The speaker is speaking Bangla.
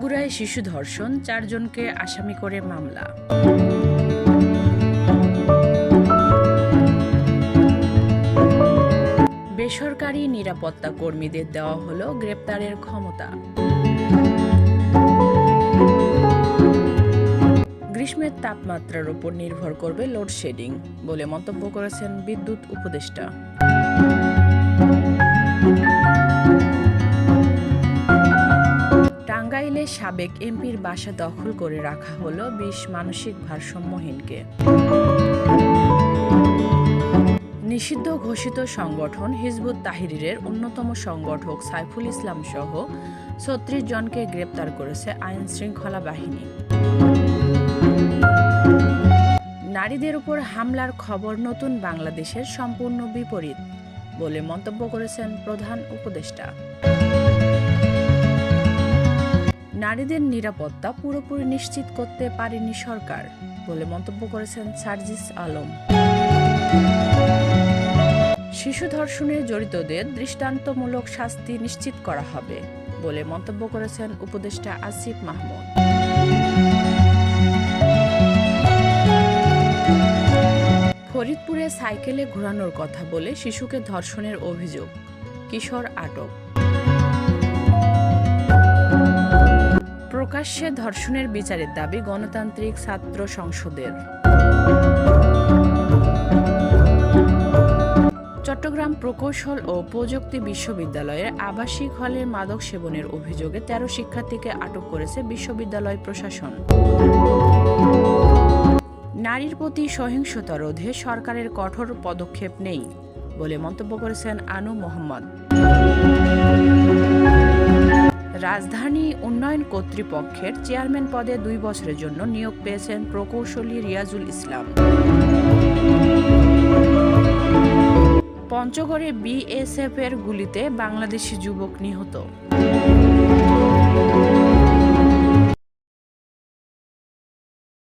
বগুড়ায় শিশু ধর্ষণ, 4 জনকে আসামি করে মামলা। বেসরকারি নিরাপত্তা কর্মীদের দেওয়া হলো গ্রেপ্তারের ক্ষমতা। গ্রীষ্মের তাপমাত্রার উপর নির্ভর করবে লোডশেডিং বলে মন্তব্য করেছেন বিদ্যুৎ উপদেষ্টা। টাঙ্গাইলে সাবেক এমপির বাসা দখল করে রাখা হলো 20 মানসিক ভারসাম্যহীনকে। নিষিদ্ধ ঘোষিত সংগঠন হিজবুত তাহরিরের অন্যতম সংগঠক সাইফুল ইসলাম সহ 36 জনকে গ্রেপ্তার করেছে আইন শৃঙ্খলা বাহিনী। নারীদের উপর হামলার খবর নতুন বাংলাদেশের সম্পূর্ণ বিপরীত বলে মন্তব্য করেছেন প্রধান উপদেষ্টা। নারীদের নিরাপত্তা পুরোপুরি নিশ্চিত করতে পারেনি সরকার বলে মন্তব্য করেছেন সার্জিস আলম। শিশু ধর্ষণে জড়িতদের দৃষ্টান্তমূলক শাস্তি নিশ্চিত করা হবে বলে মন্তব্য করেছেন উপদেষ্টা আসিফ মাহমুদ। ফরিদপুরে সাইকেলে ঘোরানোর কথা বলে শিশুকে ধর্ষণের অভিযোগ, কিশোর আটক। প্রকাশ্যে ধর্ষণের বিচারের দাবি গণতান্ত্রিক ছাত্র সংসদের। চট্টগ্রাম প্রকৌশল ও প্রযুক্তি বিশ্ববিদ্যালয়ের আবাসিক হলে মাদক সেবনের অভিযোগে 13 শিক্ষার্থীকে আটক করেছে বিশ্ববিদ্যালয় প্রশাসন। নারীর প্রতি সহিংসতা রোধে সরকারের কঠোর পদক্ষেপ নেই বলে মন্তব্য করেছেন আনু মোহাম্মদ। রাজধানী উন্নয়ন কর্তৃপক্ষের চেয়ারম্যান পদে 2 বছরের জন্য নিয়োগ পেয়েছেন প্রকৌশলী রিয়াজুল ইসলাম। পঞ্চগড়ে বিএসএফের গুলিতে বাংলাদেশি যুবক নিহত।